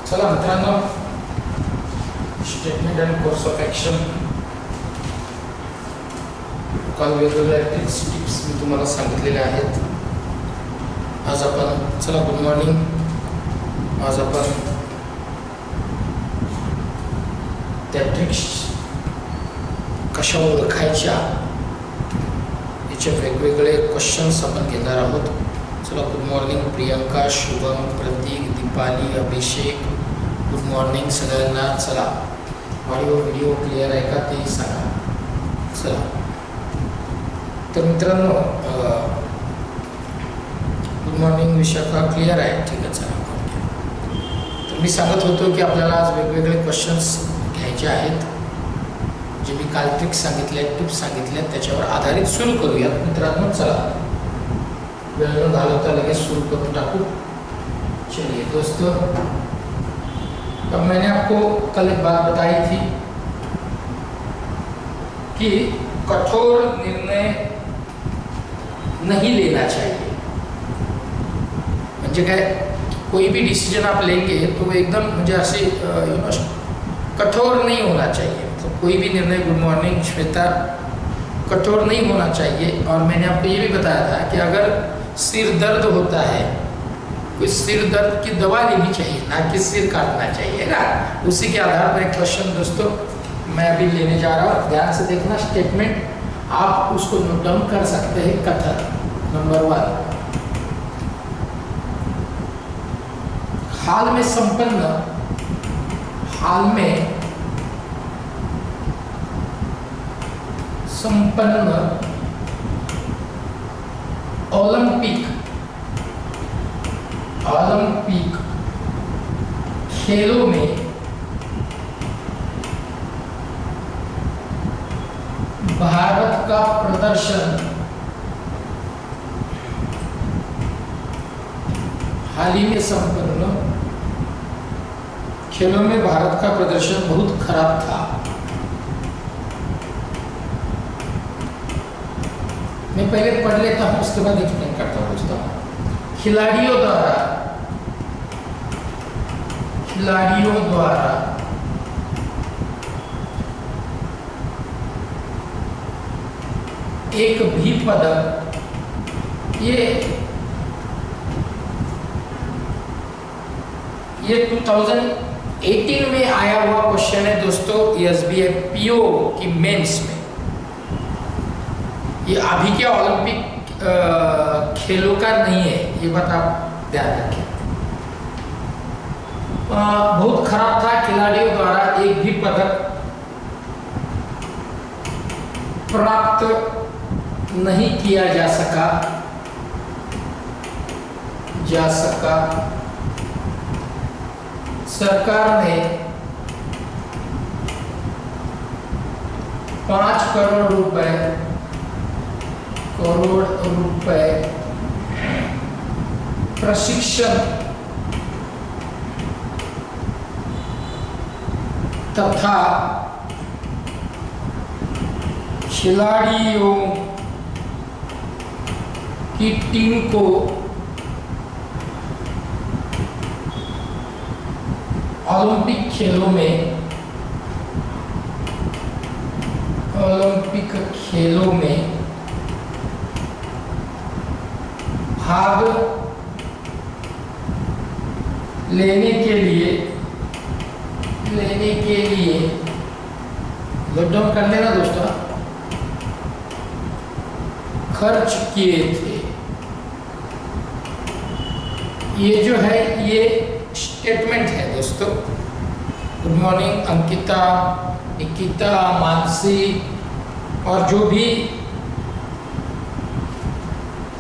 चला मित्रांनो, statement and course of action काल वेगवेगळ्या टिप्स मी तुम्हाला सांगितलेल्या आहेत. आज आपण चला गुड मॉर्निंग. आज आपण त्या ट्रिक्स कशा ओळखायच्या याचे वेगवेगळे क्वेश्चन्स आपण घेणार आहोत. चला गुड मॉर्निंग प्रियंका, शुभम, प्रतीक, दीपाली, अभिषेक, गुड मॉर्निंग सगळ्यांना. चला ऑडिओ व्हिडिओ क्लिअर आहे का ते सांगा. चला तर मित्रांनो, गुड मॉर्निंग विशाखा, क्लिअर आहे, ठीक आहे. चला तर मी सांगत होतो की आपल्याला आज वेगवेगळे क्वेश्चन्स घ्यायचे आहेत. जे मी काल ट्रिक्स सांगितले, टिप्स सांगितल्या, त्याच्यावर आधारित सुरू करूयात मित्रांनो. चला वेळ न घालवता लगेच शुरू करून टाकू. चलिए दोस्तों, अब मैंने आपको कल एक बात बताई थी कि कठोर निर्णय नहीं लेना चाहिए. म्हणजे काय, कोई भी डिसीजन आप लेंगे तो वो एकदम म्हणजे असे कठोर नहीं होना चाहिए. तो कोई भी निर्णय, गुड मॉर्निंग श्वेता, कठोर नहीं होना चाहिए. और मैंने आपको ये भी बताया था कि अगर सिर दर्द होता है, कोई सिर दर्द की दवा लेनी चाहिए, ना कि सिर काटना चाहिए ना. उसी के आधार पर एक क्वेश्चन दोस्तों मैं अभी लेने जा रहा हूँ. ध्यान से देखना स्टेटमेंट, आप उसको नोट डाउन कर सकते हैं. कथन नंबर 1, हाल में संपन्न ओलंपिक खेलों में भारत का प्रदर्शन हाल ही में संपन्न खेलों में भारत का प्रदर्शन बहुत खराब था. मैं पहले पढ़ लेता हूँ, उसके बाद एक्सप्लेन करता हूँ. दोस्तों, खिलाड़ियों द्वारा एक भी पदक, ये 2018 में आया हुआ क्वेश्चन है दोस्तों, एसबीआई पीओ की मेंस में. ये अभी के ओलंपिक खेलों का नहीं है, ये बात आप ध्यान रखें. बहुत खराब था, खिलाड़ियों द्वारा एक भी पदक प्राप्त नहीं किया जा सका. सरकार ने 5 करोड़ रुपए प्रशिक्षण तथा खिलाड़ियों की टीम को ओलंपिक खेलों में भाग लेने के लिए नोट डाउन कर लेना दोस्तों, खर्च किए थे. ये जो है ये स्टेटमेंट है दोस्तों. गुड मॉर्निंग अंकिता, निकिता, मानसी और जो भी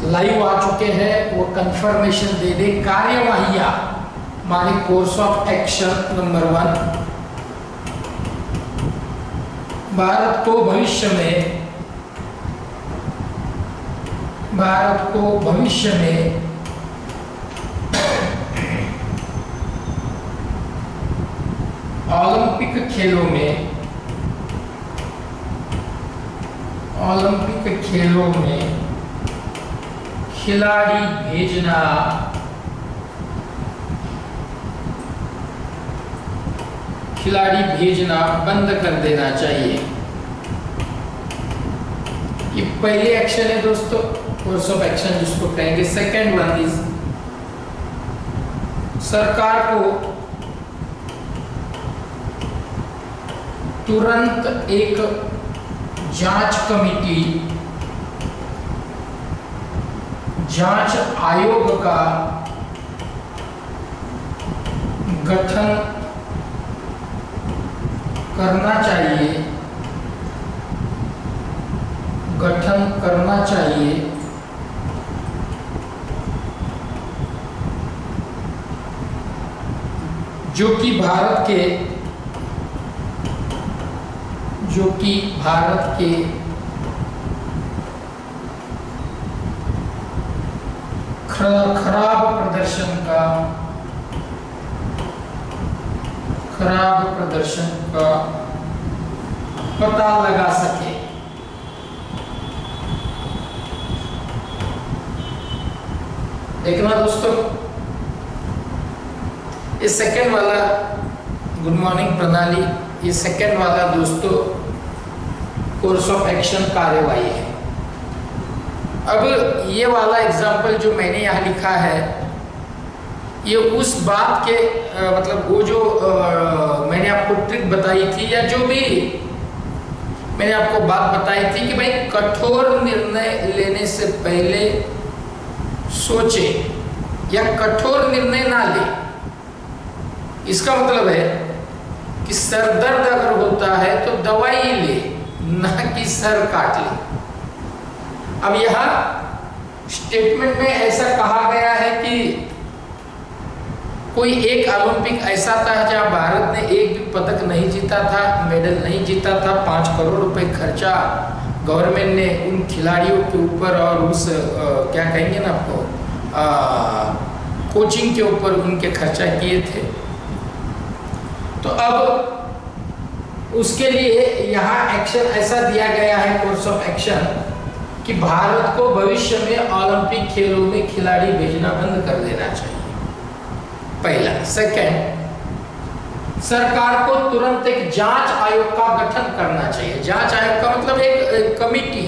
लाइव आ चुके हैं वो कंफर्मेशन दे दे. कार्यवाहियां माने course of action number 1, Bharat को भविष्य में ओलंपिक खेलों में खिलाड़ी भेजना खिलाड़ी भेजना बंद कर देना चाहिए। ये पहले एक्शन है दोस्तों, कोर्स ऑफ एक्शन जिसको कहेंगे। सेकेंड वन इज सरकार को तुरंत एक जांच कमेटी, जांच आयोग का गठन करना चाहिए, गठन करना चाहिए जो कि भारत के खराब प्रदर्शन का पता लगा सके। देखना दोस्तों, ये सेकेंड वाला गुड मॉर्निंग प्रणाली, ये सेकेंड वाला दोस्तों कोर्स ऑफ एक्शन कार्यवाही है। अब ये वाला एग्जाम्पल जो मैंने यहाँ लिखा है, ये उस बात के मतलब वो जो मैंने आपको ट्रिक बताई थी, या जो भी मैंने आपको बात बताई थी कि भाई कठोर निर्णय लेने से पहले सोचे या कठोर निर्णय ना ले। इसका मतलब है कि सर दर्द अगर होता है तो दवाई ले, ना कि सर काट ले। अब यहां स्टेटमेंट में ऐसा कहा गया है कि कोई एक ओलंपिक ऐसा था जहां भारत ने एक भी पदक नहीं जीता था, मेडल नहीं जीता था, 5 करोड़ रुपए खर्चा गवर्नमेंट ने उन खिलाड़ियों के ऊपर और उस क्या कहेंगे ना आपको कोचिंग के ऊपर उनके खर्चा किए थे। तो अब उसके लिए यहाँ एक्शन ऐसा दिया गया है, कोर्स ऑफ एक्शन, कि भारत को भविष्य में ओलंपिक खेलों में खिलाड़ी भेजना बंद कर देना चाहिए, पहला। सेकंड, सरकार को तुरंत एक जांच आयोग का गठन करना चाहिए। जांच आयोग का मतलब एक कमिटी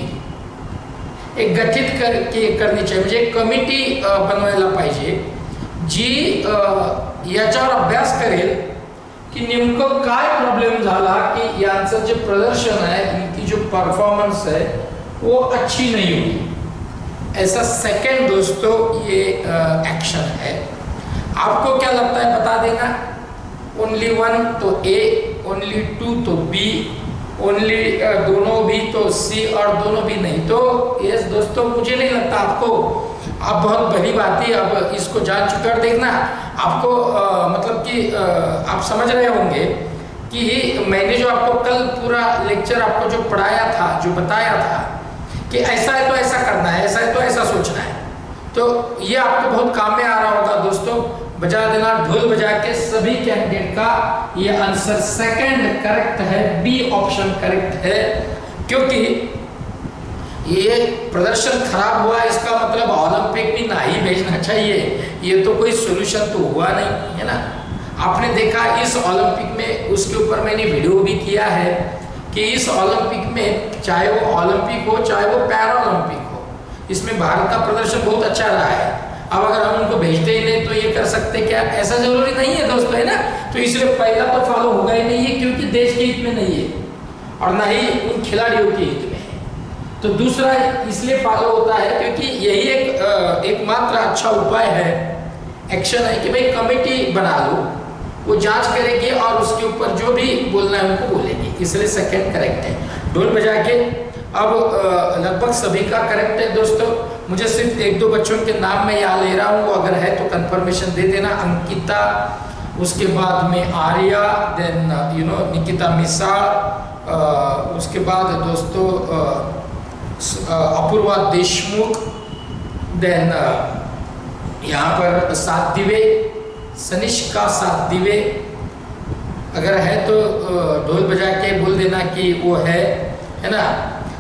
एक गठित करनी चाहिए, म्हणजे एक कमिटी बनवायला पाहिजे जी याच्यावर अभ्यास करेल की नेमकं काय प्रॉब्लेम झाला की यांचं जे प्रदर्शन है, इनकी जो परफॉर्मेंस है वो अच्छी नहीं हुई। ऐसा सेकंड दोस्तों ये एक्शन है। आपको क्या लगता है बता देना। ओनली 1 तो ए, ओनली 2 तो बी, ओनली दोनों भी तो सी, और दोनों भी नहीं तो यस। दोस्तों मुझे नहीं लगता आपको, आप बहुत बड़ी बात ही अब इसको जान चुके और देखना आपको मतलब कि आप समझ रहे होंगे कि मैंने जो आपको कल पूरा लेक्चर आपको जो पढ़ाया था, जो बताया था कि ऐसा है तो ऐसा करना है, ऐसा है तो ऐसा सोचना है, तो ये आपको बहुत काम में आ रहा होगा दोस्तों। बजा देना ढोल बजा के सभी कैंडिडेट का ये आंसर सेकंड करेक्ट है, बी ऑप्शन करेक्ट है, क्योंकि ये प्रदर्शन खराब हुआ इसका मतलब ओलंपिक भी ना ही भेजना चाहिए, ये तो कोई सोल्यूशन तो हुआ नहीं है ना। आपने देखा इस ओलंपिक में, उसके ऊपर मैंने वीडियो भी किया है कि इस ओलंपिक में चाहे वो ओलंपिक हो चाहे वो पैरा ओलंपिक हो, इसमें भारत का प्रदर्शन बहुत अच्छा रहा है। अब अगर हम उनको भेजते ही नहीं तो ये कर सकते क्या? ऐसा जरूरी नहीं है दोस्तों, है ना। तो इसलिए पहला तो फॉलो होगा ही नहीं है, क्योंकि देश के हित में नहीं है और ना ही उन खिलाड़ियों के हित में है। तो दूसरा इसलिए फॉलो होता है क्योंकि यही एकमात्र अच्छा उपाय है, एक्शन है कि भाई कमेटी बना लो, वो जांच करेगी और उसके ऊपर जो भी बोलना है उनको बोलेगी, इसलिए सेकंड करेक्ट है। ढोल बजा के अब लगभग सभी का करेक्ट है दोस्तों। मुझे सिर्फ 1-2 बच्चों के नाम मैं यहाँ ले रहा हूँ, अगर है तो कंफर्मेशन दे देना। अंकिता, उसके बाद में आर्या, देन निकिता मिसाल, उसके बाद दोस्तों अपूर्वा देशमुख, देन यहाँ पर सातदिवे, सनिष्का सातदिवे, अगर है तो ढोल बजा के बोल देना कि वो है ना,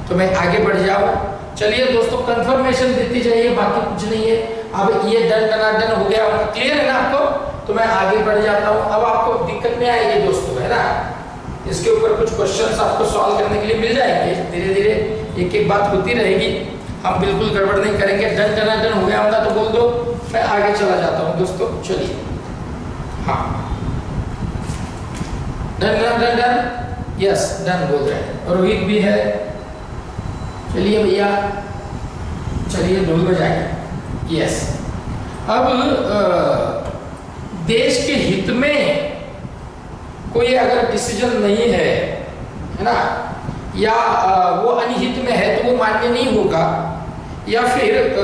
तो मैं आगे बढ़ जाऊँ। चलिए दोस्तों कंफर्मेशन देती जाइए, बाकी कुछ नहीं है। अब ये डन हो गया, क्लियर है ना आपको, तो मैं आगे बढ़ जाता हूँ। अब आपको दिक्कत दिक्कत नहीं आएगी दोस्तों, है ना। इसके ऊपर कुछ क्वेश्चंस आपको सॉल्व करने के लिए मिल जाएंगे, धीरे धीरे एक एक बात होती रहेगी, हम बिल्कुल गड़बड़ नहीं करेंगे। डन डन डन हो गया होगा तो बोल दो, मैं आगे चला जाता हूँ दोस्तों। चलिए, हाँ, done done done done, yes done बोल रहे हैं। रोहित भी है, चलिए भैया, चलिए ढोल बजाइए, यस। अब देश के हित में कोई अगर डिसीजन नहीं है ना, या वो अनिहित में है तो वो मान्य नहीं होगा, या फिर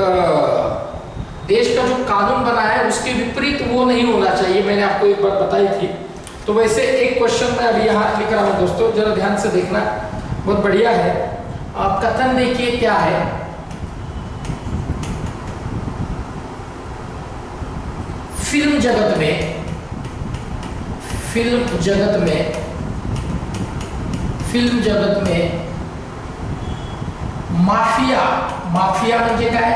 देश का जो कानून बना है उसके विपरीत वो नहीं होना चाहिए, मैंने आपको एक बार बताई थी। तो वैसे एक क्वेश्चन मैं अभी यहाँ लिख रहा हूँ दोस्तों, जरा ध्यान से देखना, बहुत बढ़िया है। आप कथन देखिए क्या है, फिल्म जगत में माफिया म्हणजे काय,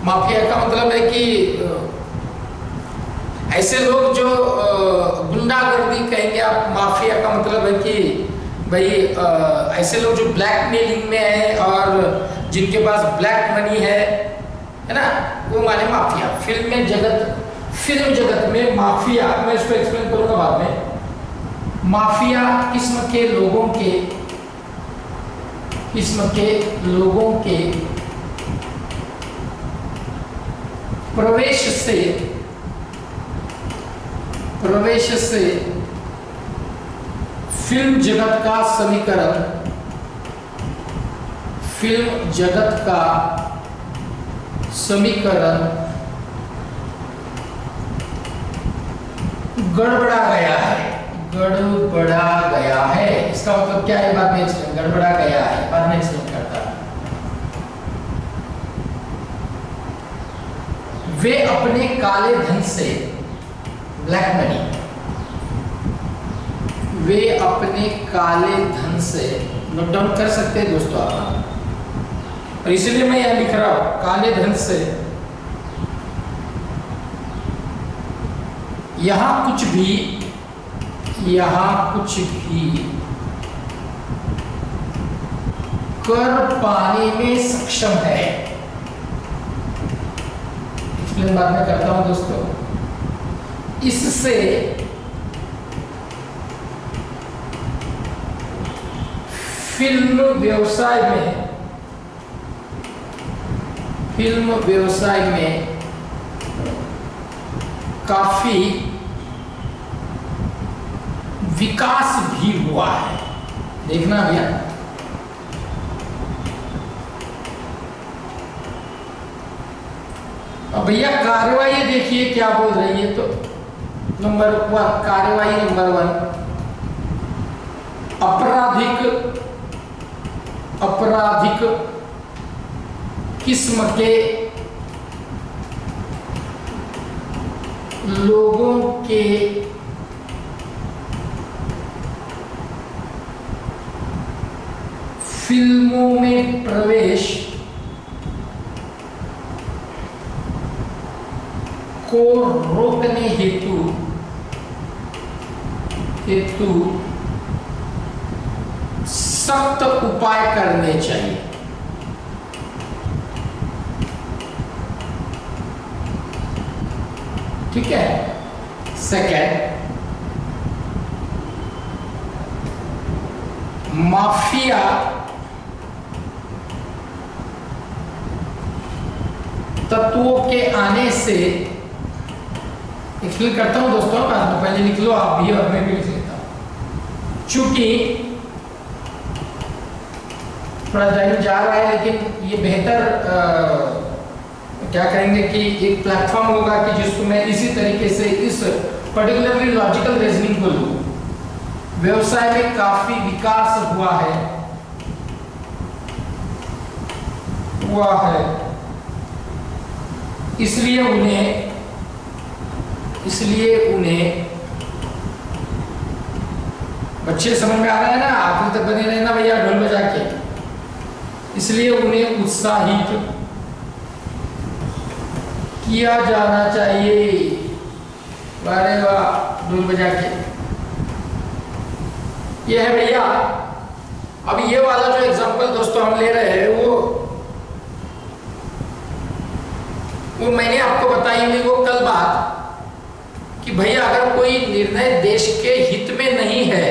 माफिया का मतलब है कि ऐसे लोग जो गुंडागर्दी कहेंगे आप, माफिया का मतलब है कि भाई ऐसे लोग जो ब्लैकमेलिंग में है और जिनके पास ब्लैक मनी है ना, वो माने माफिया। फिल्म जगत में माफिया, मैं इसको एक्सप्लेन करूंगा बाद में। माफिया किस्म के लोगों के प्रवेश से फिल्म जगत का समीकरण गड़बड़ा गया है। इसका मतलब क्या है, बाद में एक्सप्लेन, गड़बड़ा गया है, बाद में एक्सप्लेन करता है। वे अपने काले धन से, ब्लैक मनी, वे अपने काले धन से, नोट डाउन कर सकते हैं दोस्तों आप, और इसलिए मैं यह लिख रहा हूं, काले धन से यहाँ कुछ भी कर पाने में सक्षम है। एक्सप्लेन बाद में करता हूं दोस्तों। इससे फिल्म व्यवसाय में काफी विकास भी हुआ है। देखना भैया, अब भैया कार्यवाही देखिए क्या बोल रही है। तो नंबर 1, कार्यवाही नंबर 1, आपराधिक किस्म के लोगों के फिल्मों में प्रवेश को रोकने हेतु सख्त उपाय करने चाहिए। ठीक है। सेकेंड, माफिया तत्वों के आने से, एक्सप्लेन करता हूं दोस्तों, बाद में पहले लिख लो आप भी और मैं भी लिख लेता हूं। चूंकि थोड़ा टाइम जा रहा है, लेकिन ये बेहतर क्या कहेंगे कि एक प्लेटफॉर्म होगा कि जिसको मैं इसी तरीके से इस पर्टिकुलरली लॉजिकल रीजनिंग को लूं। व्यवसाय में काफी विकास हुआ है, इसलिए उन्हें बच्चे समझ में आ रहा है ना, आखिर तक बने रहना भैया ढोल बजा के। इसलिए उन्हें उत्साहित किया जाना चाहिए। अरे वाह, ढोल बजा के। ये है भैया। अब ये वाला जो एग्जांपल दोस्तों हम ले रहे हैं वो मैंने आपको बताई हुई वो कल बात कि भैया अगर कोई निर्णय देश के हित में नहीं है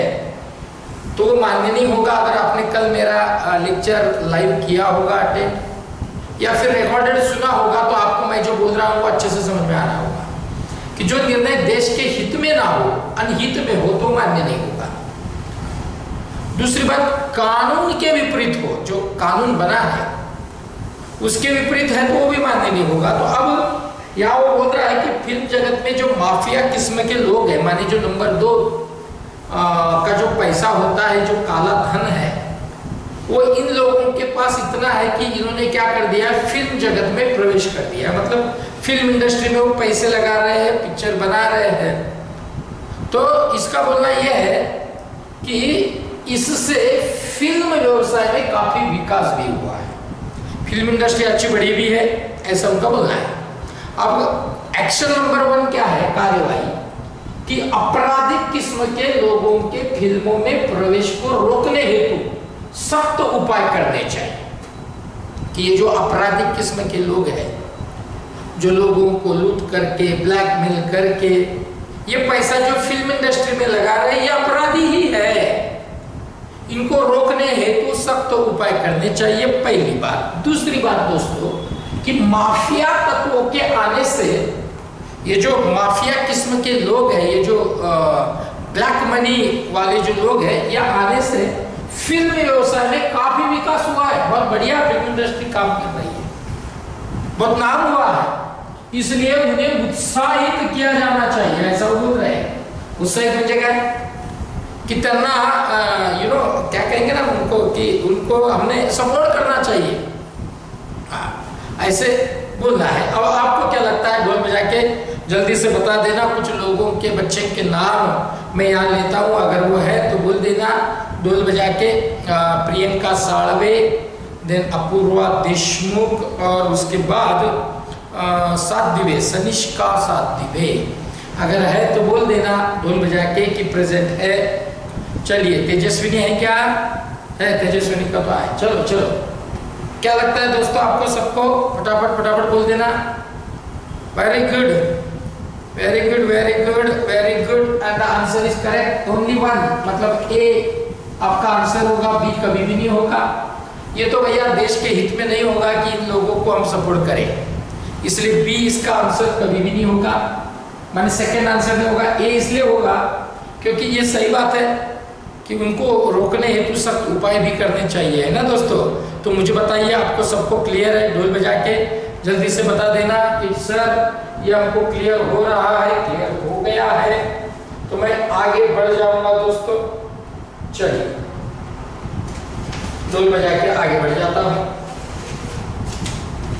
तो वो मान्य नहीं होगा। अगर आपने कल मेरा लेक्चर लाइव किया होगा अटेंड या फिर रिकॉर्डेड सुना होगा तो आपको मैं जो बोल रहा हूँ वो अच्छे से समझ में आ रहा होगा कि जो निर्णय देश के हित में ना हो, अनहित में हो तो मान्य नहीं होगा। दूसरी बात, कानून के विपरीत हो, जो कानून बना है उसके विपरीत है तो वो भी मान्य नहीं होगा। तो अब यहाँ वो बोल रहा है कि फिल्म जगत में जो माफिया किस्म के लोग हैं, माने जो नंबर 2 का जो पैसा होता है, जो काला धन है, वो इन लोगों के पास इतना है कि इन्होंने क्या कर दिया, फिल्म जगत में प्रवेश कर दिया। मतलब फिल्म इंडस्ट्री में वो पैसे लगा रहे हैं, पिक्चर बना रहे हैं। तो इसका बोलना यह है कि इससे फिल्म व्यवसाय में काफी विकास भी हुआ है, फिल्म इंडस्ट्री अच्छी बढ़ी भी है, ऐसा उनका बोलना है। अब एक्शन नंबर 1 क्या है, कार्यवाही, कि अपराधिक किस्म के लोगों के फिल्मों में प्रवेश को रोकने हेतु सख्त उपाय करने चाहिए। कि ये जो अपराधिक किस्म के लोग हैं, जो लोगों को लूट करके, ब्लैकमेल करके ये पैसा जो फिल्म इंडस्ट्री में लगा रहे हैं, ये अपराधी ही है। इनको रोकने हेतु सख्त उपाय करने चाहिए, पहली बात। दूसरी बात दोस्तों, कि माफिया तत्वों के आने से, ये जो माफिया किस्म के लोग हैं, ये जो ब्लैक मनी वाले जो लोग हैं, ये आने से फिल्म व्यवसाय में काफी विकास हुआ है। बहुत बढ़िया फिल्म इंडस्ट्री काम कर रही है, बहुत नाम हुआ है, इसलिए उन्हें उत्साहित किया जाना चाहिए, ऐसा वो बोल रहे हैं। उत्साहित हो जगह कितना क्या कहेंगे ना उनको, कि उनको हमने सपोर्ट करना चाहिए, ऐसे बोलना है। अब आपको क्या लगता है, ढोल बजा के जल्दी से बता देना। कुछ लोगों के बच्चे के नाम मैं यहाँ लेता हूँ, अगर वो है तो बोल देना ढोल बजा के। प्रियंका साळवे, देन अपूर्वा देशमुख, और उसके बाद साध्वी, सनिष्का साध्वी, अगर है तो बोल देना ढोल बजा के कि प्रेजेंट है। चलिए, तेजस्विनी है क्या, है तेजस्विनी का तो है। चलो चलो, क्या लगता है दोस्तों आपको सबको, फटाफट फटाफट बोल देना। Very good, very good, very good, very good, and the answer is correct. Only 1, मतलब ए आपका आंसर होगा, बी कभी भी नहीं होगा। ये तो भैया देश के हित में नहीं होगा कि इन लोगों को हम सपोर्ट करें, इसलिए बी इसका आंसर कभी भी नहीं होगा, माने सेकंड आंसर नहीं होगा। ए इसलिए होगा क्योंकि ये सही बात है कि उनको रोकने हेतु सख्त उपाय भी करने चाहिए, है ना दोस्तों। तो मुझे बताइए, आपको सबको क्लियर है? ढोल बजा के जल्दी से बता देना कि सर ये हमको क्लियर हो रहा है, क्लियर हो गया है, तो मैं आगे बढ़ जाऊंगा दोस्तों। चलिए, ढोल बजा के आगे बढ़ जाता हूं,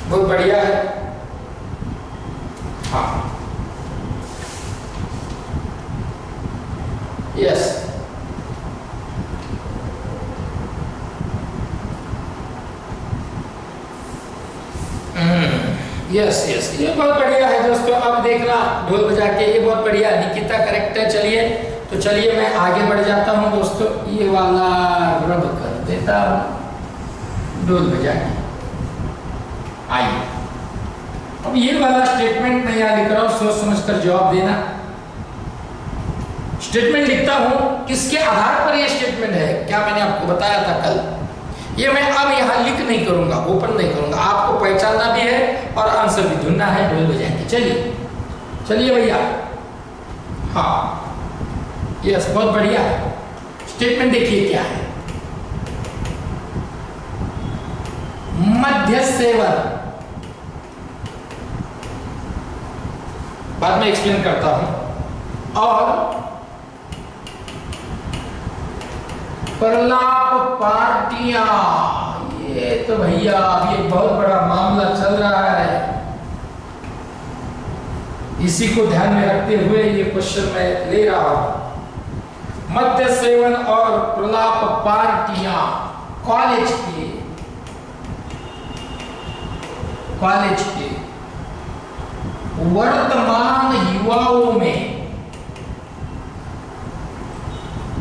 बहुत बढ़िया है। हाँ, यस, यस यस, ये बहुत बढ़िया है दोस्तों। अब देखना ढोल बजा के, ये बहुत बढ़िया, निकिता करेक्ट है। चलिए, तो चलिए मैं आगे बढ़ जाता हूँ दोस्तों, ये वाला रब कर देता हूँ ढोल बजा के। आइए, अब ये वाला स्टेटमेंट मैं यहाँ लिख रहा हूँ, सोच समझ कर जवाब देना। स्टेटमेंट लिखता हूँ, किसके आधार पर ये स्टेटमेंट है, क्या मैंने आपको बताया था कल, ये मैं अब यहाँ लिख नहीं करूंगा, ओपन नहीं करूंगा, आपको पहचानना भी है और आंसर भी ढूंढना है ढोल बजाएंगे। चलिए चलिए भैया, हाँ यस, बहुत बढ़िया। स्टेटमेंट देखिए क्या है, मद्य सेवन, बाद में एक्सप्लेन करता हूं, और प्रलाप पार्टियां, ये तो भैया अब ये बहुत बड़ा मामला चल रहा है, इसी को ध्यान में रखते हुए ये क्वेश्चन मैं ले रहा हूं। मद्य सेवन और प्रलाप पार्टियां कॉलेज के वर्तमान युवाओं में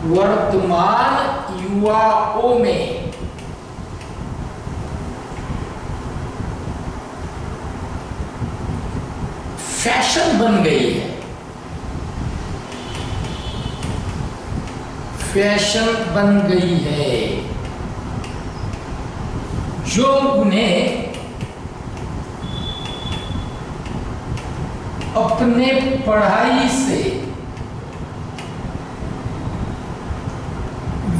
वर्तमान युवाओं में फैशन बन गई है, फैशन बन गई है, जो उन्हें अपने पढ़ाई से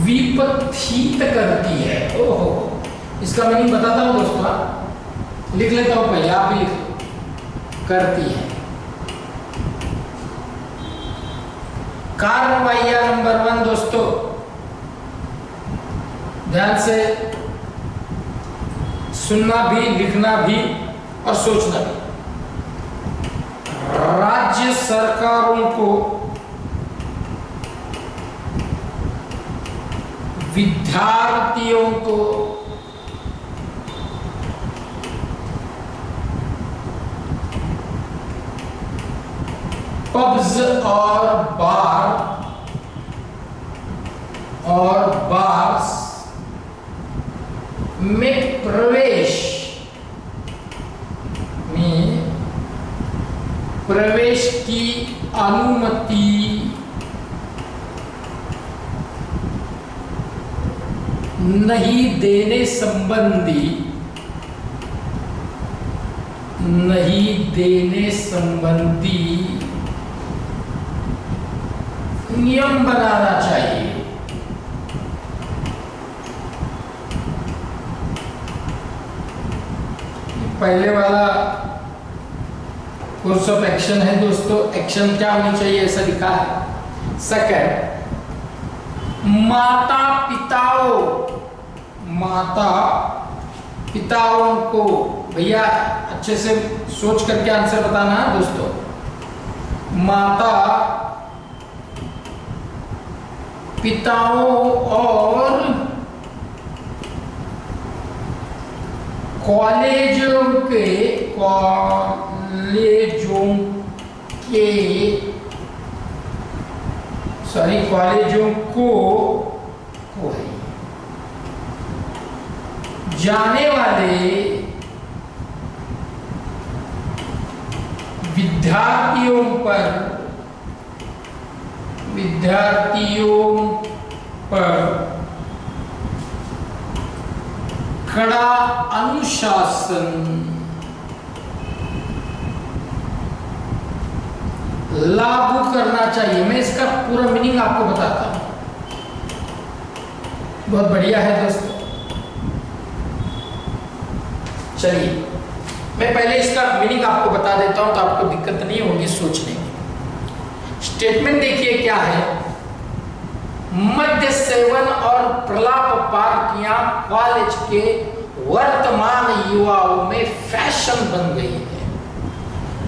विपथीत करती है। ओहो, इसका मीनिंग बताता हूं दोस्तों, लिख लेता हूं, पहले आप भी लिख। करती है। कार्रवाइयां नंबर 1 दोस्तों, ध्यान से सुनना भी, लिखना भी और सोचना भी। राज्य सरकारों को विद्यार्थियों को पब्स और बार्स में प्रवेश की अनुमति नहीं देने संबंधी नियम बनाना चाहिए। पहले वाला कोर्स ऑफ एक्शन है दोस्तों, एक्शन क्या होनी चाहिए ऐसा लिखा है। सेकंड, माता पिताओं को, भैया अच्छे से सोच करके आंसर बताना है दोस्तों। माता पिताओं और कॉलेजों को जाने वाले विद्यार्थियों पर कड़ा अनुशासन लागू करना चाहिए। मैं इसका पूरा मीनिंग आपको बताता हूं। बहुत बढ़िया है दोस्तों। चलिए मैं पहले इसका मीनिंग आपको बता देता हूं तो आपको दिक्कत नहीं होगी सोचने की। स्टेटमेंट देखिए क्या है। मद्य सेवन और प्रलाप पार्टियां कॉलेज के वर्तमान युवाओं में फैशन बन गई है,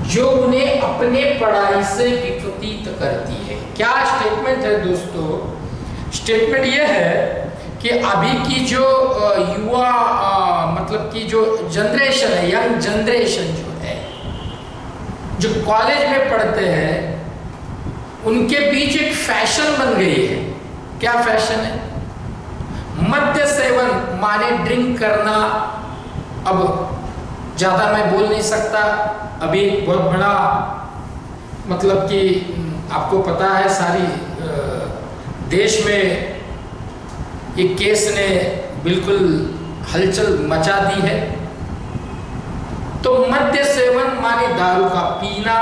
जो उन्हें अपने पढ़ाई से विपरीत करती है। क्या स्टेटमेंट है दोस्तों? स्टेटमेंट यह है कि अभी की जो युवा मतलब की जो जनरेशन है, यंग जनरेशन जो है, जो कॉलेज में पढ़ते हैं, उनके बीच एक फैशन बन गई है। क्या फैशन है? मद्य सेवन माने ड्रिंक करना। अब ज्यादा मैं बोल नहीं सकता, अभी बहुत बड़ा मतलब कि आपको पता है सारी देश में एक केस ने बिल्कुल हलचल मचा दी है। तो मद्य सेवन माने दारू का पीना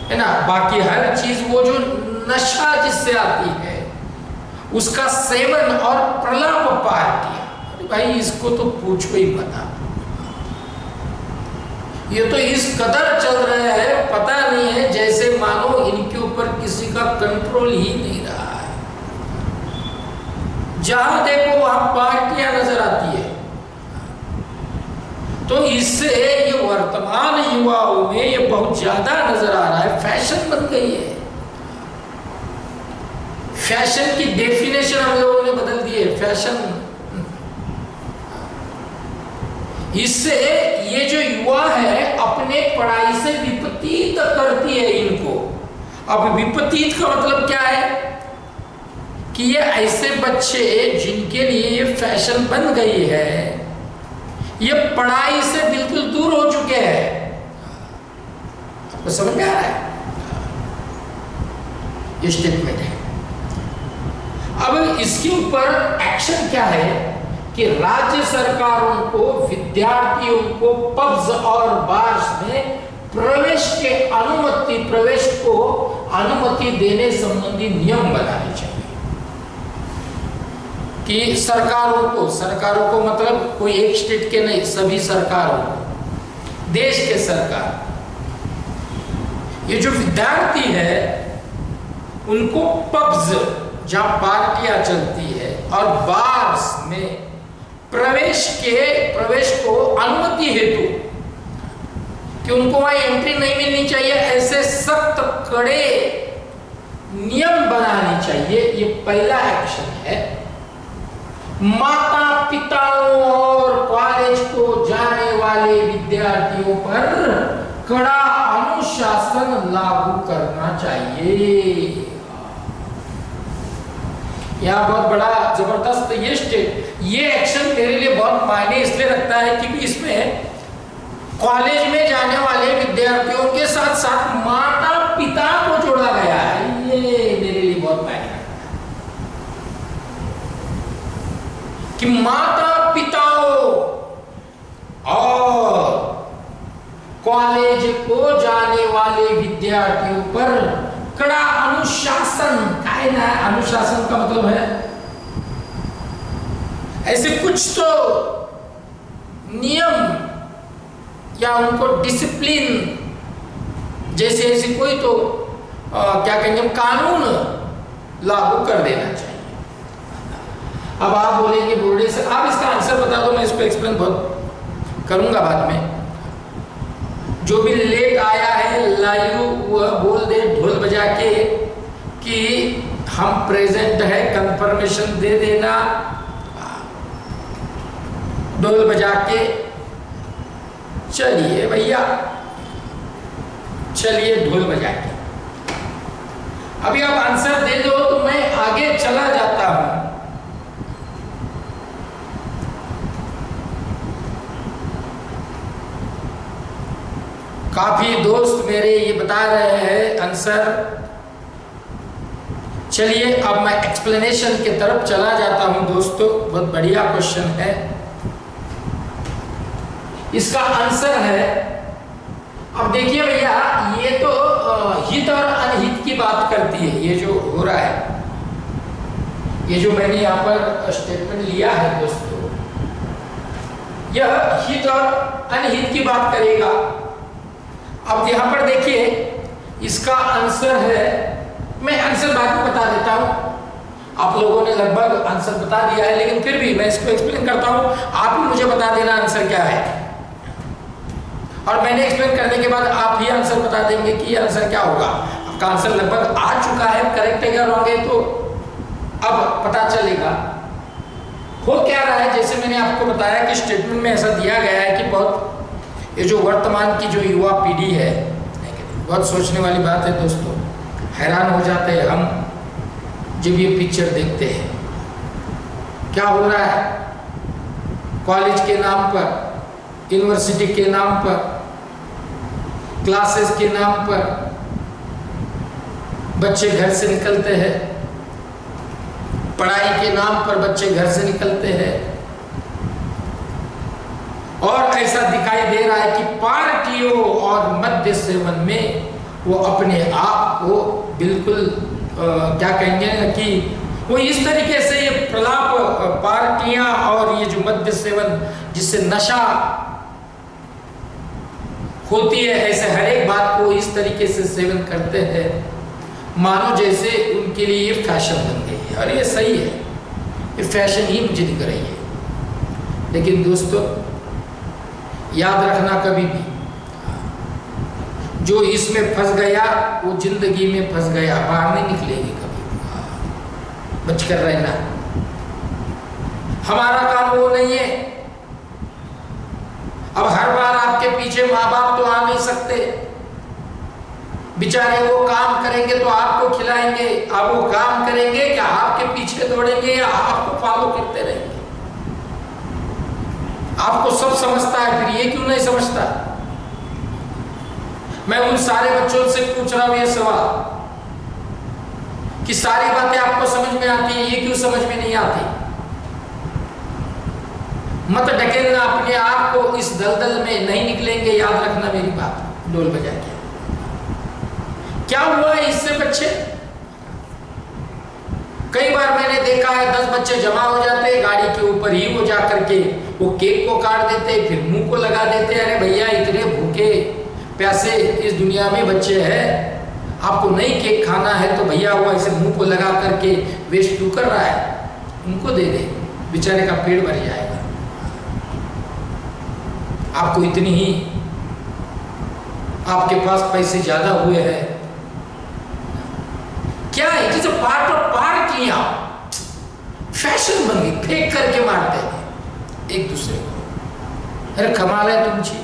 है ना, बाकी हर चीज वो जो नशा जिससे आती है उसका सेवन और प्रलाप पार्टियां। अरे भाई इसको तो पूछो ही बता, ये तो इस कदर चल रहा है, पता नहीं है, जैसे मानो इनके ऊपर किसी का कंट्रोल ही नहीं रहा है। जहां देखो वहां पार्टियां नजर आती है। तो इससे ये वर्तमान युवाओं में ये बहुत ज्यादा नजर आ रहा है, फैशन बन गई है। फैशन की डेफिनेशन हम लोगों ने बदल दी है, फैशन। इससे ये जो युवा है अपने पढ़ाई से विपरीत करती है इनको। अब विपरीत का मतलब क्या है? कि ये ऐसे बच्चे जिनके लिए ये फैशन बन गई है, ये पढ़ाई से बिल्कुल दूर हो चुके हैं। आपको समझ में आ रहा है? ये स्टेटमेंट है। अब इसके ऊपर एक्शन क्या है कि राज्य सरकारों को विद्यार्थियों को पब्स और बार्स में प्रवेश को अनुमति देने संबंधी नियम बनाने चाहिए। कि सरकारों को मतलब कोई एक स्टेट के नहीं, सभी सरकारों को, देश के सरकार, ये जो विद्यार्थी है उनको पब्स जहां पार्टियां चलती है और बार्स में प्रवेश को अनुमति हेतु कि उनको वहां एंट्री नहीं मिलनी चाहिए, ऐसे सख्त कड़े नियम बनाने चाहिए। ये पहला एक्शन है। माता पिताओं और कॉलेज को जाने वाले विद्यार्थियों पर कड़ा अनुशासन लागू करना चाहिए। यह बहुत बड़ा जबरदस्त ये एक्शन मेरे लिए बहुत मायने इसलिए रखता है क्योंकि इसमें कॉलेज में जाने वाले विद्यार्थियों के साथ साथ माता पिता को जोड़ा गया है। ये मेरे लिए बहुत मायने रखता है कि माता पिताओं और कॉलेज को जाने वाले विद्यार्थियों पर कड़ा अनुशासन। अनुशासन का मतलब है ऐसे कुछ तो नियम या उनको डिसिप्लिन जैसे ऐसे कोई तो क्या कहेंगे कानून लागू कर देना चाहिए। अब आप बोलेंगे बोर्डे से, आप इसका आंसर बता दो, मैं इसको एक्सप्लेन बहुत करूंगा बाद में। जो भी लेट आया है लाइव वह बोल दे ढोल बजा के कि हम प्रेजेंट है, कंफर्मेशन दे देना ढोल बजा के। चलिए भैया, चलिए ढोल बजा के। अभी आप आंसर दे दो तो मैं आगे चला जाता हूं। काफी दोस्त मेरे ये बता रहे हैं आंसर। चलिए अब मैं एक्सप्लेनेशन की तरफ चला जाता हूं दोस्तों। बहुत बढ़िया क्वेश्चन है। इसका आंसर है, अब देखिए भैया, ये तो हित और अनहित की बात करती है। ये जो हो रहा है, ये जो मैंने यहाँ पर स्टेटमेंट लिया है दोस्तों, यह हित और अनहित की बात करेगा। अब यहाँ पर देखिए इसका आंसर है, मैं आंसर बाद में बता देता हूँ। आप लोगों ने लगभग आंसर बता दिया है, लेकिन फिर भी मैं इसको एक्सप्लेन करता हूँ। आप ही मुझे बता देना आंसर क्या है, और मैंने एक्सप्लेन करने के बाद आप ही आंसर बता देंगे कि ये आंसर क्या होगा। आपका आंसर लगभग आ चुका है, करेक्ट है या रॉन्ग है तो अब पता चलेगा। हो क्या रहा है, जैसे मैंने आपको बताया कि स्टेटमेंट में ऐसा दिया गया है कि बहुत ये जो वर्तमान की जो युवा पीढ़ी है, बहुत सोचने वाली बात है दोस्तों। हैरान हो जाते हैं हम जब ये पिक्चर देखते हैं। क्या हो रहा है, कॉलेज के नाम पर, यूनिवर्सिटी के नाम पर, क्लासेस के नाम पर बच्चे घर से निकलते हैं, पढ़ाई के नाम पर बच्चे घर से निकलते हैं। और ऐसा दिखाई दे रहा है कि पार्टियों और मद्य सेवन में वो अपने आप को बिल्कुल क्या कहेंगे कि वो इस तरीके से ये प्रलाप, पार्टियां और ये जो मद्य सेवन जिससे नशा होती है, ऐसे हर एक बात को इस तरीके से सेवन करते हैं मानो जैसे उनके लिए ये फैशन बन गई है। और ये सही है, ये फैशन ही मुझे दिख रही है। लेकिन दोस्तों याद रखना, कभी भी जो इसमें फंस गया वो जिंदगी में फंस गया, बाहर नहीं निकलेगी कभी। बचकर रहना, हमारा काम वो नहीं है। अब हर बार आपके पीछे माँ बाप तो आ नहीं सकते, बेचारे वो काम करेंगे तो आपको खिलाएंगे, अब वो काम करेंगे क्या आपके पीछे दौड़ेंगे या आपको फॉलो करते रहेंगे? आपको सब समझता है, फिर ये क्यों नहीं समझता? मैं उन सारे बच्चों से पूछ रहा हूं ये सवाल कि सारी बातें आपको समझ में आती है, ये क्यों समझ में नहीं आती? मत ढकेलना अपने आप को इस दलदल में, नहीं निकलेंगे, याद रखना मेरी बात, ढोल बजा के। क्या हुआ है इससे बच्चे? कई बार मैंने देखा है 10 बच्चे जमा हो जाते, गाड़ी के ऊपर ही वो जा करके वो केक को काट देते, फिर मुंह को लगा देते। अरे भैया इतने भूखे प्यासे इस दुनिया में बच्चे हैं, आपको नहीं केक खाना है तो भैया वो ऐसे मुंह को लगा करके वेस्ट क्यों कर रहा है? उनको दे दे, बेचारे का पेट भर जाएगा। आपको इतनी ही आपके पास पैसे ज्यादा हुए हैं, क्या है? It is a part of party. Fashion बन गई, फेंक करके मारते हैं एक दूसरे को। अरे कमाल आहे तुमची।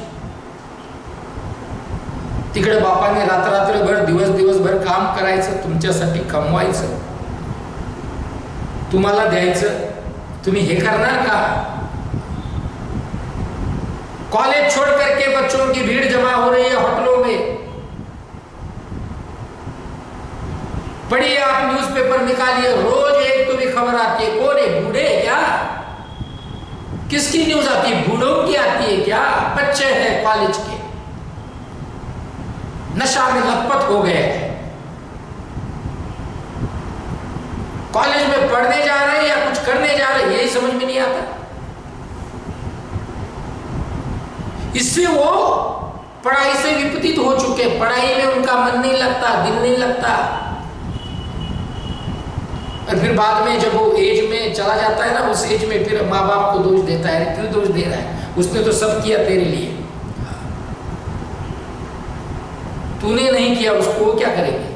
तिकडे बापाने रात्रभर दिवसभर काम करायचं, तुमच्यासाठी कमवायचं, तुम्हाला द्यायचं, तुम्ही हे करणार का? कॉलेज छोड़ करके बच्चों की भीड़ जमा हो रही है होटलों में। पढ़िए आप, न्यूज़पेपर निकालिए, रोज एक तो भी खबर आती है। कौन है? बूढ़े क्या? किसकी न्यूज आती है? बूढ़ों की आती है क्या? बच्चे हैं कॉलेज के, नशा में लथपथ हो गए हैं, कॉलेज में पढ़ने जा रहे हैं या कुछ करने जा रहे हैं, यही समझ में नहीं आता। इससे वो पढ़ाई से विपरीत हो चुके, पढ़ाई में उनका मन नहीं लगता, दिल नहीं लगता। और फिर बाद में जब वो एज में चला जाता है ना, उस एज में फिर माँ बाप को दोष देता है। क्यों दोष दे रहा है? उसने तो सब किया तेरे लिए, तूने नहीं किया, उसको वो क्या करेंगे?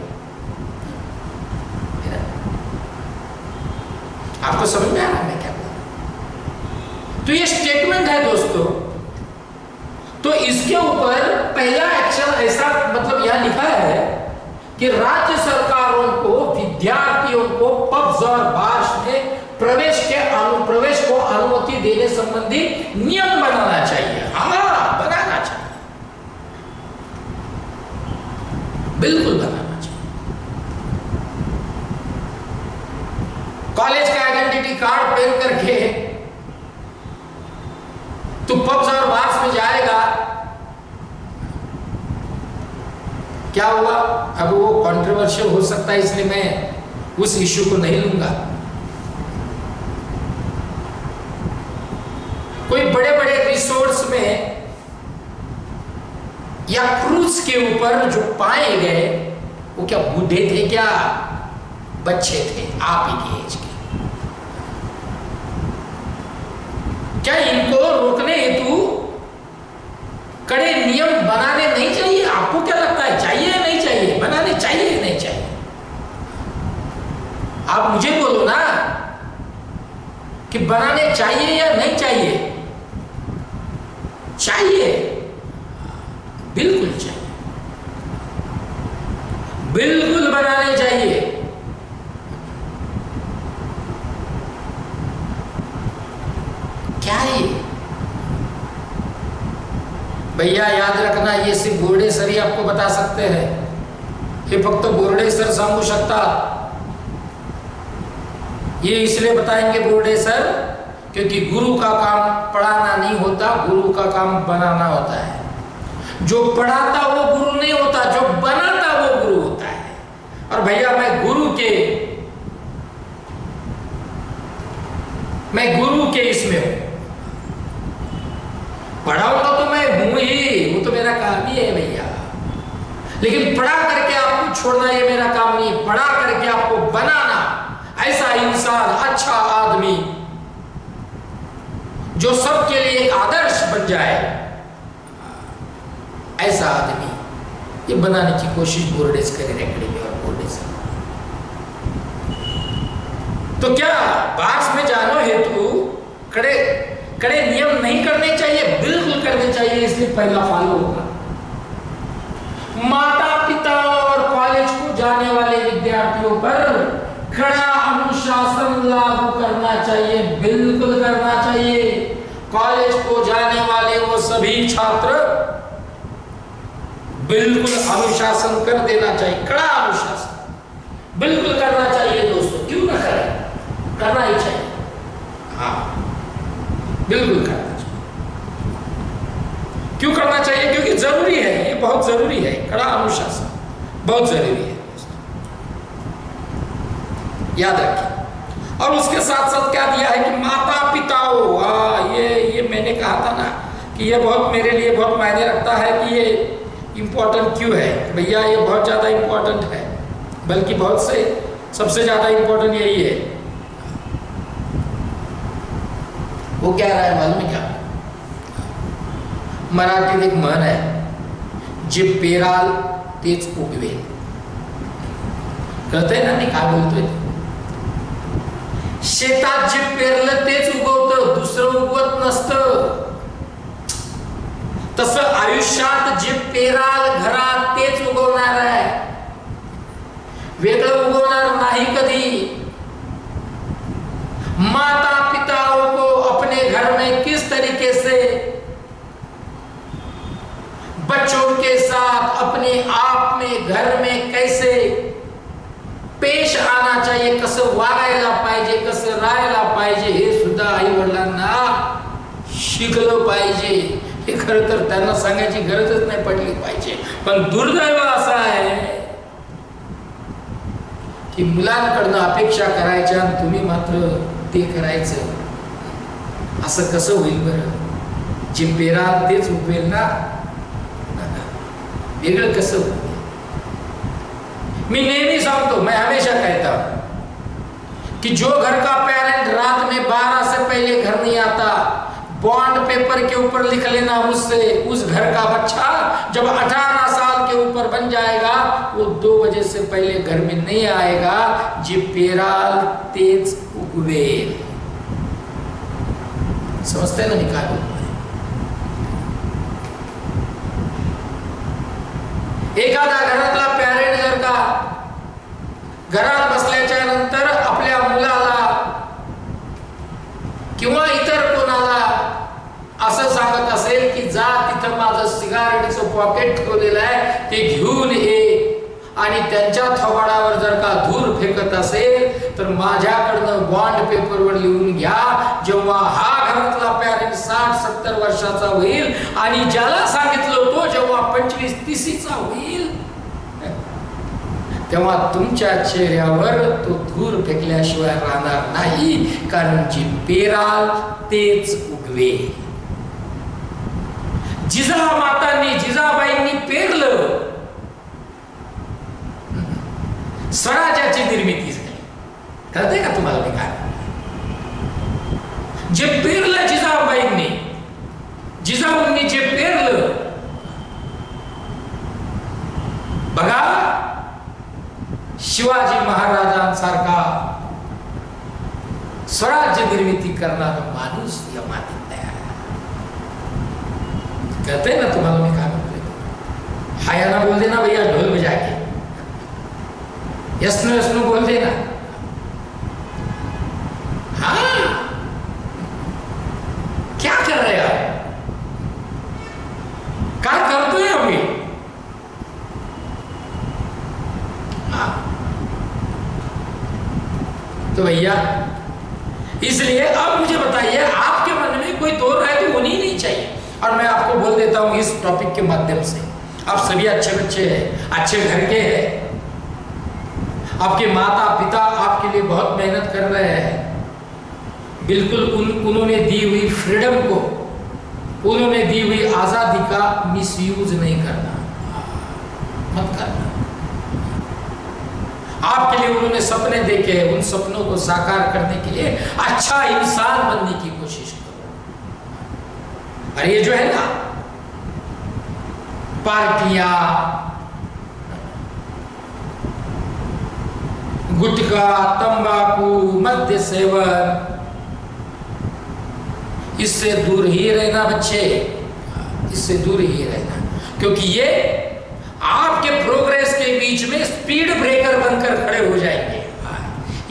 आपको समझ में आ रहा है मैं क्या बोल रहा हूं? तो ये स्टेटमेंट है दोस्तों। तो इसके ऊपर पहला एक्शन ऐसा, मतलब यहां लिखा है कि राज्य सरकारों को विद्यार्थियों को पब्स और बार्स में प्रवेश को अनुमति देने संबंधी नियम बनाना चाहिए। हाँ, बनाना चाहिए, बिल्कुल बनाना चाहिए। कॉलेज का आइडेंटिटी कार्ड पहन करके तो पब्स और बार्स में जाएगा, क्या हुआ? अब वो कंट्रोवर्शियल हो सकता है, इसलिए मैं उस इश्यू को नहीं लूंगा। कोई बड़े बड़े रिसोर्ट्स में या क्रूज के ऊपर जो पाए गए, वो क्या बूढ़े थे क्या? बच्चे थे आप ही के एज के। क्या इनको रोकने हेतु कड़े नियम बनाने नहीं चाहिए? आपको क्या लगता है, चाहिए या नहीं चाहिए? बनाने चाहिए या नहीं चाहिए? आप मुझे बोलो ना कि बनाने चाहिए या नहीं चाहिए? चाहिए, बिल्कुल चाहिए, बिल्कुल बनाने चाहिए। क्या है भैया? याद रखना, ये सिर्फ बोर्डे सर ही आपको बता सकते हैं। हे फक्त बोर्डे सर सांगू शकता। ये इसलिए बताएंगे बोर्डे सर क्योंकि गुरु का काम पढ़ाना नहीं होता, गुरु का काम बनाना होता है। जो पढ़ाता वो गुरु नहीं होता, जो बनाता वो गुरु होता है। और भैया मैं गुरु के इसमें हूं, पढ़ाऊंगा तो मैं हूं ही, वो तो मेरा काम ही है भैया। लेकिन पढ़ा करके आपको छोड़ना ये मेरा काम नहीं, पढ़ा करके आपको बनाना ऐसा इंसान, अच्छा आदमी जो सबके लिए एक आदर्श बन जाए, ऐसा आदमी ये बनाने की कोशिश बोर्डेस करें, एकेडमी और बोर्डेस। तो क्या बार्स में जानो हेतु कड़े नियम नहीं करने चाहिए? बिल्कुल करने चाहिए, इसलिए पहला फॉलो होगा। माता पिता के ऊपर कड़ा अनुशासन लागू करना चाहिए, बिल्कुल करना चाहिए। कॉलेज को जाने वाले वो सभी छात्र बिल्कुल अनुशासन कर देना चाहिए, कड़ा अनुशासन बिल्कुल करना चाहिए दोस्तों। क्यों ना करें, करना ही चाहिए। हाँ, बिल्कुल करना चाहिए। क्यों करना चाहिए? क्योंकि जरूरी है, ये बहुत जरूरी है। कड़ा अनुशासन बहुत जरूरी है, याद रखिए। और उसके साथ साथ क्या दिया है कि माता पिताओं, ये मैंने कहा था ना कि ये बहुत मेरे लिए बहुत मायने रखता है कि ये इंपॉर्टेंट क्यों है भैया। ये बहुत ज्यादा इंपॉर्टेंट है, बल्कि बहुत से सबसे ज्यादा इंपॉर्टेंट यही है। वो क्या रहा है मालूम है क्या? मराठीत एक म्हण आहे, जे पेराल तेच उगवेल। कळतंय ना मी काय बोलतोय? शेतात जे पेरलं तेच उगवतं, दुसरं उगवत नसतं। तसं आयुष्यात जे पेराल घरात तेच उगवणार आहे, वेगळं उगवणार नाही कधी। माता पिताओं को अपने घर में किस तरीके से बच्चों के साथ अपने आप में घर में कैसे पेश आना चाहिए, कसं वागायला पाहिजे, कसं राहायला पाहिजे, हे सुद्धा आई वडिलांना शिकलं पाहिजे। हे खरं तर त्यांना सांगायची गरजच नाही पडली पाहिजे। पण दुर्दैव असं आहे की मुलांकडनं अपेक्षा करायच्या आणि तुम्ही मात्र ते करायचं, असं कसं होईल बरं? जे पेराल तेच उगवेल ना, वेगळं कसं होईल? मैं नेहमी सांगतो, मैं हमेशा कहता हूं कि जो घर का पेरेंट रात में 12 से पहले घर नहीं आता, बॉन्ड पेपर के ऊपर लिख लेना मुझसे, उस घर का बच्चा जब 18 साल के ऊपर बन जाएगा वो 2 बजे से पहले घर में नहीं आएगा। जे पेराल तेच उगवेल। समझते ना निकाल? एखादा घरातला पॅरेंट जर का घरात बसल्याच्या नंतर आपल्या मुलाला किंवा इतर कोणाला असं सांगत असेल की जा तिथं माझं सिगारेटचं पॉकेट ठेवलेलं आहे ते घेऊन ये, आणि त्यांच्या थोबाडावर जर का धूर फेकत असेल तर माझ्याकडनं बॉन्ड पेपरवर लिहून घ्या। जेव्हा हा घरातला पॅरेंट 60-70 वर्षाचा होईल आणि ज्याला सांगितलं तो जेव्हा 25-30चा होईल, तेव्हा तुमच्या चेहऱ्यावर तो धूर फेकल्याशिवाय राहणार नाही, कारण जे पेराल तेच उगवेल। जिजामातांनी, जिजाबाईंनी पेरलं, स्वराज्याची निर्मिती झाली। कळतंय का तुम्हाला मी काय? जे पेरलं जिजाबाईंनी, जिजाऊंनी जे पेरलं, बघा शिवाजी महाराजांसारखा स्वराज्य निर्मिती करणारा माणूस या मातीत तयार आहे। कहते ना तुम्हाला मी काय म्हणतोय? हायाना बोल देना भैया ढोल बजा के, यस्नो यस्नो बोल देना। हाँ, क्या कर रहे आप? क्या करते हैं अभी? हाँ, तो भैया इसलिए अब मुझे बताइए, आपके मन में कोई दो राय तो होनी ही नहीं चाहिए। और मैं आपको बोल देता हूं इस टॉपिक के माध्यम से, आप सभी अच्छे बच्चे हैं, अच्छे घर के हैं, आपके माता पिता आपके लिए बहुत मेहनत कर रहे हैं। बिल्कुल उन्होंने दी हुई फ्रीडम को, उन्होंने दी हुई आजादी का मिसयूज नहीं करना, मत करना। आपके लिए उन्होंने सपने देखे, उन सपनों को साकार करने के लिए अच्छा इंसान बनने की कोशिश करो। और ये जो है ना पार्टियां, गुटखा, तंबाकू, मद्य सेवन, इससे दूर ही रहना बच्चे, इससे दूर ही रहना, क्योंकि ये आपके प्रोग्रेस के बीच में स्पीड ब्रेकर बनकर खड़े हो जाएंगे।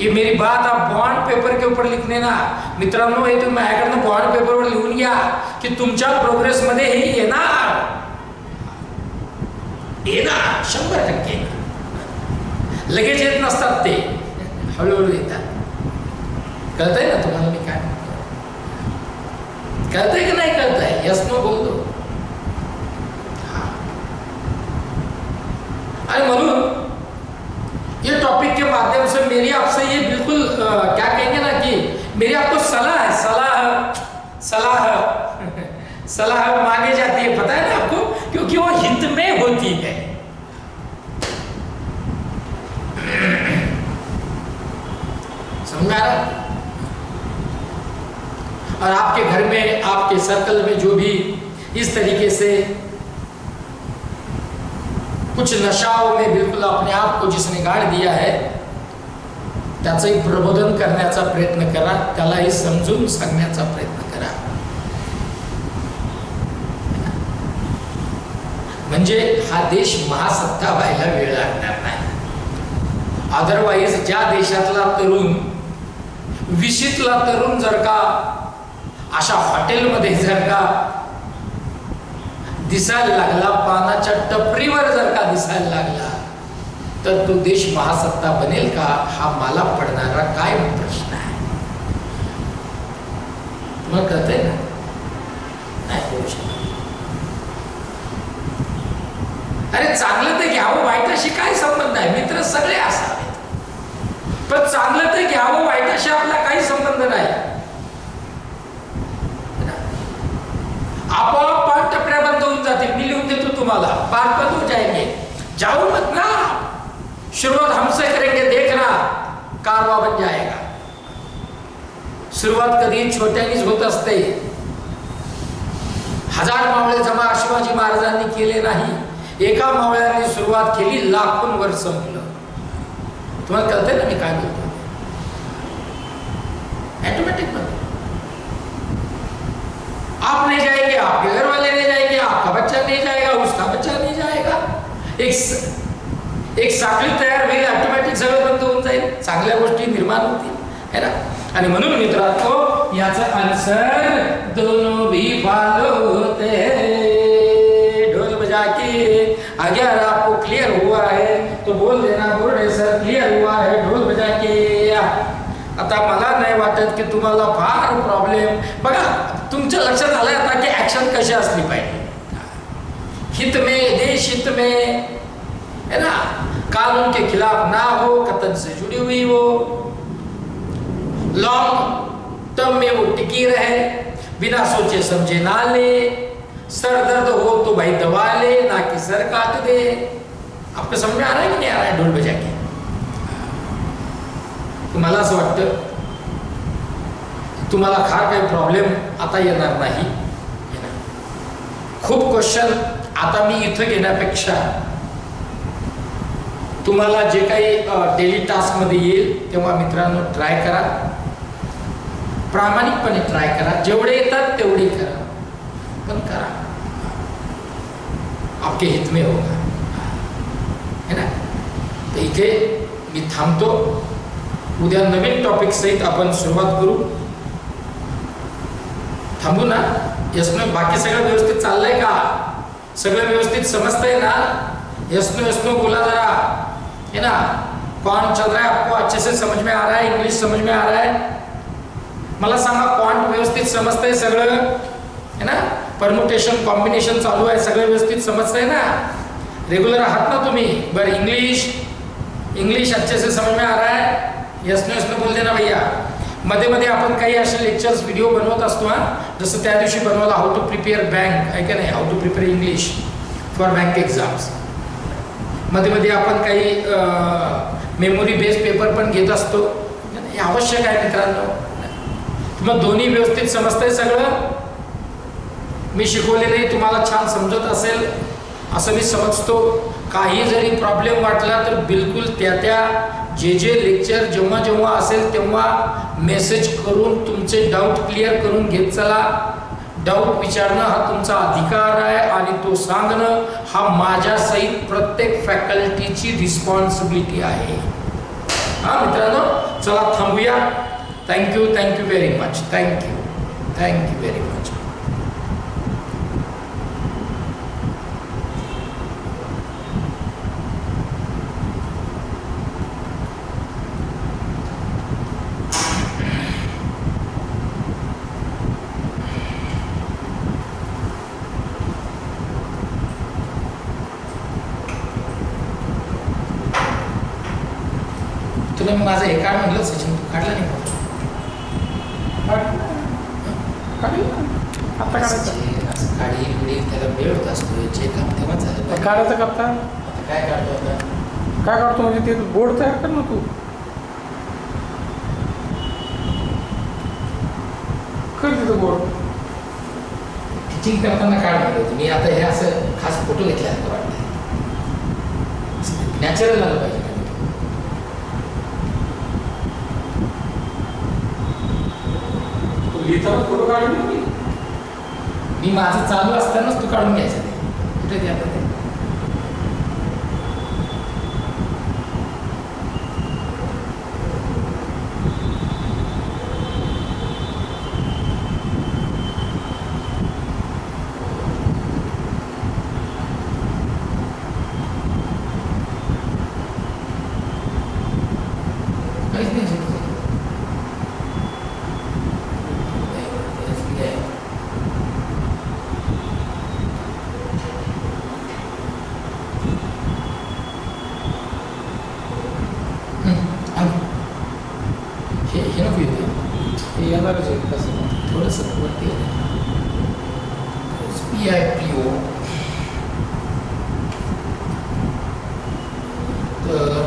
ये मेरी बात आप बॉन्ड पेपर के ऊपर लिखणे ना मित्रांनो, हे तुम्ही माझ्याकडनं बॉन्ड पेपरवर लिहून घ्या की तुमच्या प्रोग्रेस मध्ये हे येणार 100% लगेच येत नसतात, ते हळूहळू येतात. कळतंय ना तुम्हाला मी काय म्हणतो? कळतंय की नाही कळतंय? यस नो बोल दो. अरे म्हणून ये टॉपिक के माध्यम से मेरी आपसे ये बिल्कुल क्या कहेंगे ना कि मेरी आपको सलाह है, सलाह मांगी जाती है, पता है ना आपको, क्योंकि वो हित में होती है. समझा रहा? और आपके घर में, आपके सर्कल में जो भी इस तरीके से कुछ नशाओं में बिल्कुल अपने आप को जिसने गाड़ दिया है, त्याचंही प्रबोधन करण्याचा प्रयत्न करा, त्यालाही समजून सांगण्याचा प्रयत्न करा. म्हणजे हा देश महासत्ता व्हायला वेळ लागणार नाही. अदरवाईज ज्या देशातला तरुण, विशीतला तरुण जर का अशा हॉटेलमध्ये जर का दिसायला लागला, पानाच्या टपरीवर जर का दिसायला लागला, तर तो देश महासत्ता बनेल का, हा मला पडणारा काय प्रश्न आहे. तुम्हाला कळतंय ना? नाही होऊ शकत. अरे चांगलं ते घ्यावं, वाईटाशी काय संबंध आहे? मित्र सगळे असावेत, पण चांगलं ते घ्यावं, वाईटाशी आपला काही संबंध नाही. आपोआप पान टपऱ्या बंद होऊन जातील. मी लिहून देतो तुम्हाला, पार बंद हो जाएंगे. जाओ मत ना, शुरुआत हमसे करेंगे, देखना कारवा बन जाएगा. सुरुवात कधी छोट्यानीच होत असते. 1000 मावळे जमा शिवाजी महाराजांनी केले नाही, एका मावळ्याने सुरुवात केली, लाखोंवर संपलं. तुम्हाला कळतंय ना मी काय बोलतो? ऑटोमॅटिक मध्ये आप नहीं जाएंगे, आपके घर वाले नहीं जाएंगे, आपका बच्चा नहीं जाएगा, उसका बच्चा नहीं जाएगा. एक साखळी तयार होईल, ऑटोमॅटिक सगळं बंद होऊन जाईल, चांगल्या गोष्टी निर्माण होतील, है ना. आणि म्हणून मित्रांनो, याचा आन्सर दोनों भी फॉलो होते हैं. ढोल बजा के अगर आपको क्लियर हुआ है तो बोल देना, बोर्डे सर क्लियर हुआ है ढोल बजा के. आता मला नाही वाटत की तुम्हाला फार प्रॉब्लेम. बघा, तुमच्या लक्षात आलंय आता की ऍक्शन कशी असली पाहिजे. हित में, देश हित में, है ना, कानून के खिलाफ ना हो, कतन से जुड़ी हुई हो, लॉन्ग टर्म में वो टिकी रहे, बिना सोचे समझे ना ले, सर दर्द हो तो भाई दवा ले, ना कि सर काट दे. आपको समझ में आ रहा है कि नहीं आ रहा है? ढोल बजा के तुम्हाला असं वाटतं तुम्हाला फार काही प्रॉब्लेम आता येणार नाही. खूप क्वेश्चन आता मी इथं घेण्यापेक्षा तुम्हाला जे काही डेली टास्क मध्ये येईल तेव्हा मित्रांनो ट्राय करा, प्रामाणिकपणे ट्राय करा, जेवढे येतात तेवढे करा, पण करा, आपके हित में होगा, है ना. तर इथे मी थांबतो. उद्या नवीन टॉपिक सहित आपण सुरुवात करू. थांबू ना? यशनो, बाकी सगळं व्यवस्थित चाललंय का? सगळं व्यवस्थित समजतंय ना? यशनो यशनो बोला जरा, है ना. कौन चल रहा है आपको? अच्छे से समझ में आ रहा है? इंग्लिश समझ में आ रहा है? मला सांगा, क्वांट व्यवस्थित समजतंय सगळं, है ना. परमुटेशन कॉम्बिनेशन चालू आहे, सगळं व्यवस्थित समजतंय ना? रेगुलर आहात ना तुम्ही? बरं, इंग्लिश अच्छे से समझ में आ रहा है? यशनो यशनो बोल देना भैया. मध्ये मध्ये आपण काही असे लेक्चर्स व्हिडिओ बनवत असतो. जसं त्या दिवशी बनवला हाऊ टू प्रिपेअर बँक, आहे का नाही, how to prepare English for bank exams. मध्ये मध्ये आपण काही मेमोरी बेस्ड पेपर पण घेत असतो. हे आवश्यक आहे मित्रांनो. मग दोन्ही व्यवस्थित समजतंय सगळं? मी शिकवलेले तुम्हाला छान समजत असेल असं मी समजतो. काही जरी प्रॉब्लेम वाटला तर बिलकुल त्या जे लेक्चर जेव्हा जेव्हा असेल तेव्हा मेसेज करून तुमचे डाऊट क्लिअर करून घेत चला. डाऊट विचारणं हा तुमचा अधिकार आहे आणि तो सांगणं हा माझ्या सहित प्रत्येक फॅकल्टीची रिस्पॉन्सिबिलिटी आहे. हां मित्रांनो, चला थांबूया. Thank you very much. Thank you very much. तुला मी माझं हे काढ म्हटलं सचिन, तू काढलं नाही आता काढायचं असं काढी बिडी त्याला वेळ होत असतो, जे काम तेव्हा झालं. काढायचं करता आता काय काढतो आता? काय काढतो म्हणजे ते बोर्ड तयार कर ना तू. कर तिथं बोर्ड. टीचिंग करताना काढणार होतं मी. आता हे असं खास फोटो घेतल्यासारखं वाटतं, नॅचरल झालं पाहिजे. लिहिताना फोटो काढून मी माझं चालू असतानाच तू काढून घ्यायचं ते. कुठे ते आता ते काहीच नाही शिकतो. हे नको येते, हे येणारच आहे कसं. थोडंसं वरती PIPO. तर